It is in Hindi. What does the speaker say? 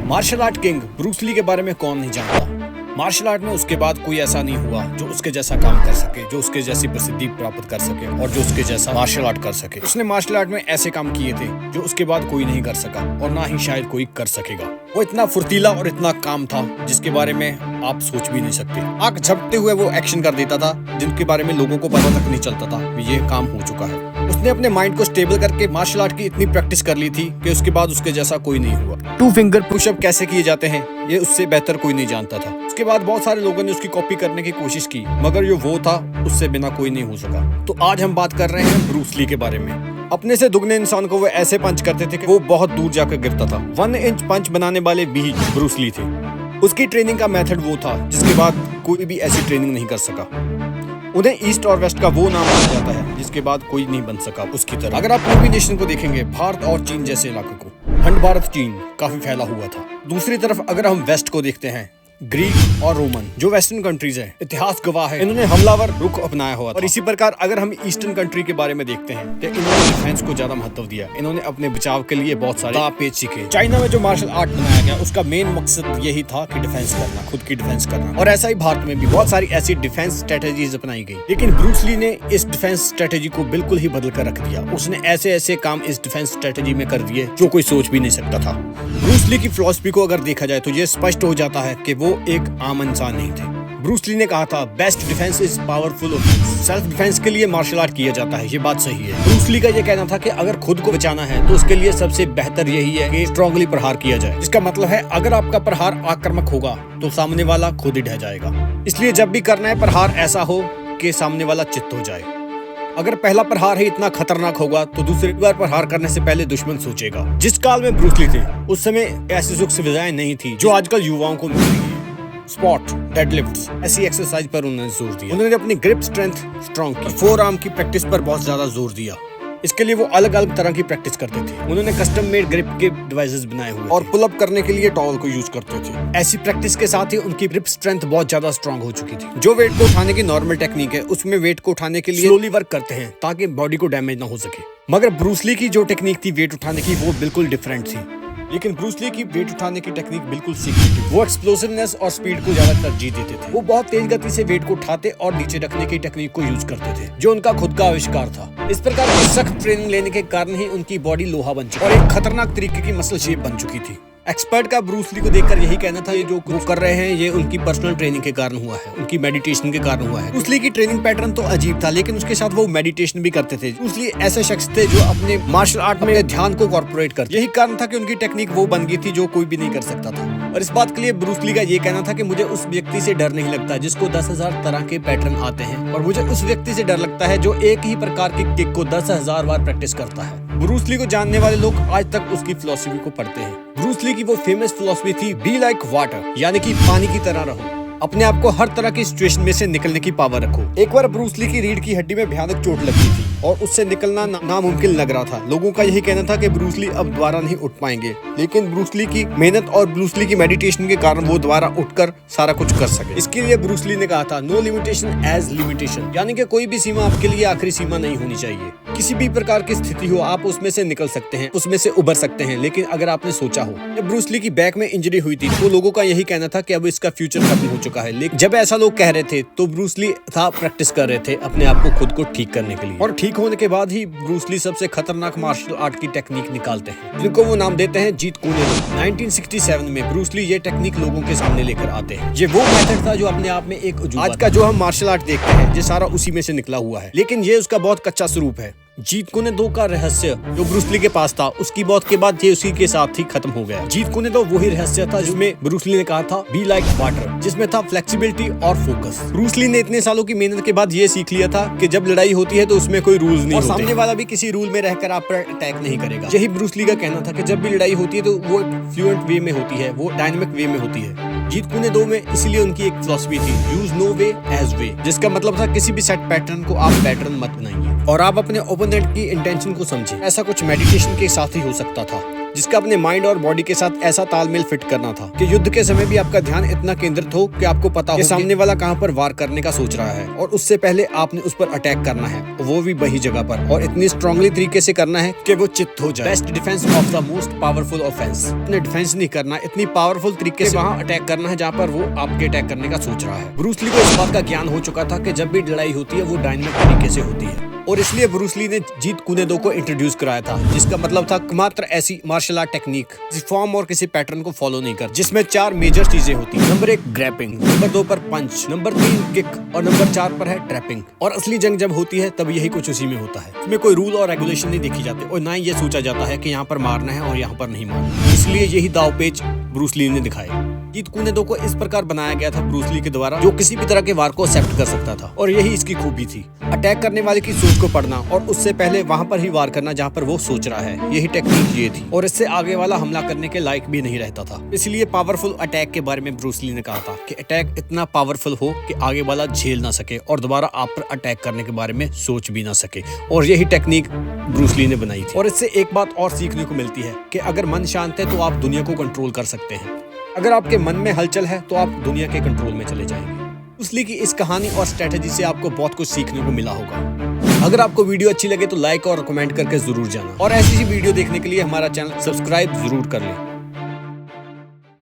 Martial art king Bruce Lee के बारे में कौन नहीं जानता। मार्शल आर्ट में उसके बाद कोई ऐसा नहीं हुआ जो उसके जैसा काम कर सके, जो उसके जैसी प्रसिद्धि प्राप्त कर सके और जो उसके जैसा मार्शल आर्ट कर सके। उसने मार्शल आर्ट में ऐसे काम किए थे जो उसके बाद कोई नहीं कर सका और ना ही शायद कोई कर सकेगा। वो इतना फुर्तीला और इतना काम था जिसके बारे में आप सोच भी नहीं सकते। आंख झपकते हुए वो एक्शन कर देता था जिनके बारे में लोगों को पता तक नहीं चलता था कि ये काम हो चुका है। उसने अपने माइंड को स्टेबल करके मार्शल आर्ट की इतनी प्रैक्टिस कर ली थी कि उसके बाद उसके जैसा कोई नहीं हुआ। 2 फिंगर पुशअप कैसे किए जाते हैं ये उससे बेहतर कोई नहीं जानता था। उसके बाद बहुत सारे लोगों ने उसकी कॉपी करने की कोशिश की, मगर जो वो था उससे बिना कोई नहीं हो सका। तो आज हम बात कर रहे हैं ब्रूस ली के बारे में। अपने से दुगने इंसान को वो ऐसे पंच करते थे कि वो बहुत दूर जाकर गिरता था। 1 इंच पंच बनाने वाले भी ब्रूस ली थे। उसकी ट्रेनिंग का मेथड वो था जिसके बाद कोई भी ऐसी ट्रेनिंग नहीं कर सका। उन्हें ईस्ट और वेस्ट का वो नाम माना जाता है जिसके बाद कोई नहीं बन सका उसकी तरह। अगर आप पूर्वी नेशन को देखेंगे, भारत और चीन जैसे इलाके को, खंड भारत चीन काफी फैला हुआ था। दूसरी तरफ अगर हम वेस्ट को देखते हैं, ग्रीक और रोमन जो वेस्टर्न कंट्रीज है, इतिहास गवाह है इन्होंने हमलावर रुख अपनाया हुआ था। और इसी प्रकार अगर हम ईस्टर्न कंट्री के बारे में देखते हैं तो इन्होंने डिफेंस को ज्यादा महत्व दिया। इन्होंने अपने बचाव के लिए बहुत सारे दांव पेच सीखे। चाइना में जो मार्शल आर्ट बनाया गया उसका मेन मकसद यही था कि डिफेंस करना, खुद की डिफेंस करना। और ऐसा ही भारत में भी बहुत सारी ऐसी डिफेंस स्ट्रेटेजीज अपनाई गई। लेकिन ब्रूस ली ने इस डिफेंस स्ट्रेटेजी को बिल्कुल ही बदल कर रख दिया। उसने ऐसे ऐसे काम इस डिफेंस स्ट्रेटेजी में कर दिए जो कोई सोच भी नहीं सकता था। ब्रूस ली की फिलॉसफी को अगर देखा जाए तो ये स्पष्ट हो जाता है कि वो एक आम इंसान नहीं थे। ब्रूस ली ने कहा था, best defence is powerful offence. Self defence के लिए मार्शल आर्ट किया जाता है, ये बात सही है। ब्रूस ली का ये कहना था कि अगर खुद को बचाना है तो उसके लिए सबसे बेहतर यही है कि स्ट्रांगली प्रहार किया जाए। इसका मतलब है अगर आपका प्रहार आक्रामक होगा तो सामने वाला खुद ही ढह जाएगा। इसलिए जब भी करना है प्रहार ऐसा हो कि सामने वाला चित्त हो जाए। अगर पहला प्रहार ही इतना खतरनाक होगा तो दूसरी बार प्रहार करने से पहले दुश्मन सोचेगा। जिस काल में ब्रूस ली थे उस समय ऐसी सुख सुविधाएं नहीं थी जो आजकल युवाओं को मिल रही है। स्पॉट, डेडलिफ्ट्स, ऐसी एक्सरसाइज पर उन्होंने जोर दिया। उन्होंने अपनी ग्रिप स्ट्रेंथ स्ट्रॉन्ग की, फोर आर्म की प्रैक्टिस पर बहुत ज्यादा जोर दिया। इसके लिए वो अलग अलग तरह की प्रैक्टिस करते थे। उन्होंने कस्टम मेड ग्रिप के डिवाइसेस बनाए हुए और पुल अप करने के लिए टॉवल को यूज करते थे। ऐसी प्रैक्टिस के साथ ही उनकी ग्रिप स्ट्रेंथ बहुत ज्यादा स्ट्रांग हो चुकी थी। जो वेट को उठाने की नॉर्मल टेक्निक है उसमें वेट को उठाने के लिए स्लोली वर्क करते हैं ताकि बॉडी को डैमेज ना हो सके। मगर ब्रूस ली की जो टेक्निक थी वेट उठाने की वो बिल्कुल डिफरेंट थी। लेकिन ब्रूस ली की वेट उठाने की टेक्निक बिल्कुल सीक्रेट थी। वो एक्सप्लोसिवनेस और स्पीड को ज्यादा तरजीह देते थे। वो बहुत तेज गति से वेट को उठाते और नीचे रखने की टेक्निक को यूज करते थे जो उनका खुद का आविष्कार था। इस प्रकार की सख्त ट्रेनिंग लेने के कारण ही उनकी बॉडी लोहा बन चुकी और एक खतरनाक तरीके की मसल शेप बन चुकी थी। एक्सपर्ट का ब्रूस ली को देखकर यही कहना था ये जो वो कर रहे हैं ये उनकी पर्सनल ट्रेनिंग के कारण हुआ है, उनकी मेडिटेशन के कारण हुआ है। ब्रूस ली की ट्रेनिंग पैटर्न तो अजीब था लेकिन उसके साथ वो मेडिटेशन भी करते थे। ब्रूस ली ऐसे शख्स थे जो अपने मार्शल आर्ट में ध्यान को कॉर्पोरेट करते। यही कारण था कि उनकी टेक्निक वो बन गई थी जो कोई भी नहीं कर सकता था। और इस बात के लिए ब्रूस ली का ये कहना था कि मुझे उस व्यक्ति से डर नहीं लगता जिसको 10,000 तरह के पैटर्न आते हैं, और मुझे उस व्यक्ति से डर लगता है जो एक ही प्रकार की किक को 10,000 बार प्रैक्टिस करता है। ब्रूस ली को जानने वाले लोग आज तक उसकी फिलॉसफी को पढ़ते हैं। ब्रूस ली की वो फेमस फिलॉसफी थी, बी लाइक वाटर, यानी कि पानी की तरह रहो। अपने आप को हर तरह की सिचुएशन में से निकलने की पावर रखो। एक बार ब्रूस ली की रीढ़ की हड्डी में भयानक चोट लगी थी और उससे निकलना नामुमकिन लग रहा था। लोगों का यही कहना था कि ब्रूस ली अब दोबारा नहीं उठ पाएंगे, लेकिन ब्रूस ली की मेहनत और ब्रूस ली की मेडिटेशन के कारण वो दोबारा उठकर सारा कुछ कर सके। इसके लिए ब्रूस ली ने कहा था, नो लिमिटेशन एज लिमिटेशन, यानी कि कोई भी सीमा आपके लिए आखिरी सीमा नहीं होनी चाहिए। किसी भी प्रकार की स्थिति हो आप उसमें से निकल सकते हैं, उसमें से उबर सकते हैं, लेकिन अगर आपने सोचा हो। जब ब्रूस ली की बैक में इंजरी हुई थी तो लोगों का यही कहना था कि अब इसका फ्यूचर खत्म हो चुका है। लेकिन जब ऐसा लोग कह रहे थे तो ब्रूस ली था प्रैक्टिस कर रहे थे अपने आप को खुद को ठीक करने के लिए, और ठीक होने के बाद ही ब्रूस ली सबसे खतरनाक मार्शल आर्ट की टेक्निक निकालते हैं जिनको वो नाम देते हैं जीत कूने दो। 1967 में ब्रूस ली ये टेक्निक लोगों के सामने लेकर आते हैं। ये वो मेथड था जो अपने आप में एक अजूबा। आज का जो हम मार्शल आर्ट देखते हैं ये सारा उसी में से निकला हुआ है, लेकिन ये उसका बहुत कच्चा स्वरूप है। जीत कूने दो का रहस्य जो ब्रूस ली के पास था उसकी मौत के बाद ये उसी के साथ ही खत्म हो गया। जीत कूने दो वही रहस्य था जिसमें ब्रूस ली ने कहा था बी लाइक वाटर, जिसमें था फ्लेक्सिबिलिटी और फोकस। ब्रूस ली ने इतने सालों की मेहनत के बाद ये सीख लिया था कि जब लड़ाई होती है तो उसमें कोई रूल्स नहीं होते, सामने वाला भी किसी रूल में रहकर आप पर अटैक नहीं करेगा। यही ब्रूस ली का कहना था कि जब भी लड़ाई होती है तो वो फ्लुएंट वे में होती है, वो डायनामिक वे में होती है। जीत कूने दो में इसीलिए उनकी एक फिलॉसफी थी, यूज नो वे एज वे, जिसका मतलब था किसी भी सेट पैटर्न को आप पैटर्न मत बनाइए और आप अपने ओपोनेंट की इंटेंशन को समझे। ऐसा कुछ मेडिटेशन के साथ ही हो सकता था। जिसका अपने माइंड और बॉडी के साथ ऐसा तालमेल फिट करना था कि युद्ध के समय भी आपका ध्यान इतना केंद्रित हो कि आपको पता हो कि सामने वाला कहां पर वार करने का सोच रहा है और उससे पहले आपने उस पर अटैक करना है, वो भी वही जगह पर, और इतनी स्ट्रांगली तरीके से करना है कि वो चित्त हो जाए। Best defence of the most powerful offence. अपने डिफेंस नहीं करना, इतनी पावरफुल तरीके से वहां अटैक करना है जहां पर वो आपके अटैक करने का सोच रहा है। ब्रूस ली को इस बात का ज्ञान हो चुका था कि जब भी लड़ाई होती है वो डायनामिक तरीके से होती है, और इसलिए ब्रूस ली ने जीत कुनेदो को इंट्रोड्यूस कराया था, जिसका मतलब था मात्र ऐसी मार्शल आर्ट टेक्निक किसी फॉर्म और किसी पैटर्न को फॉलो नहीं कर, जिसमें 4 मेजर चीजें होती हैं। नंबर 1 ग्रैपिंग, नंबर 2 पर पंच, नंबर 3 किक और नंबर 4 पर है ट्रैपिंग। और असली जंग जब होती है तब यही कुछ उसी में होता है। इसमें कोई रूल और रेगुलेशन नहीं देखी जाती और ना ही ये सोचा जाता है कि यहाँ पर मारना है और यहाँ पर नहीं मारना। इसलिए यही दांवपेच ब्रूस ली ने दिखाए। जीत कुनेदो को इस प्रकार बनाया गया था ब्रूस ली के द्वारा, जो किसी भी तरह के वार को एक्सेप्ट कर सकता था, और यही इसकी खूबी थी। अटैक करने वाले की सोच को पढ़ना और उससे पहले वहां पर ही वार करना जहां पर वो सोच रहा है, यही टेक्निक ये थी, और इससे आगे वाला हमला करने के लायक भी नहीं रहता था। इसलिए पावरफुल अटैक के बारे में ब्रूस ली ने कहा था कि अटैक इतना पावरफुल हो कि आगे वाला झेल ना सके और दोबारा आप पर अटैक करने के बारे में सोच भी ना सके, और यही टेक्निक ब्रूस ली ने बनाई थी। और इससे एक बात और सीखने को मिलती है कि अगर मन शांत है तो आप दुनिया को कंट्रोल कर सकते हैं, अगर आपके मन में हलचल है तो आप दुनिया के कंट्रोल में चले जाएंगे। ब्रूस ली की इस कहानी और स्ट्रेटेजी से आपको बहुत कुछ सीखने को मिला होगा। अगर आपको वीडियो अच्छी लगे तो लाइक और कमेंट करके जरूर जाना, और ऐसी ही वीडियो देखने के लिए हमारा चैनल सब्सक्राइब जरूर कर लें।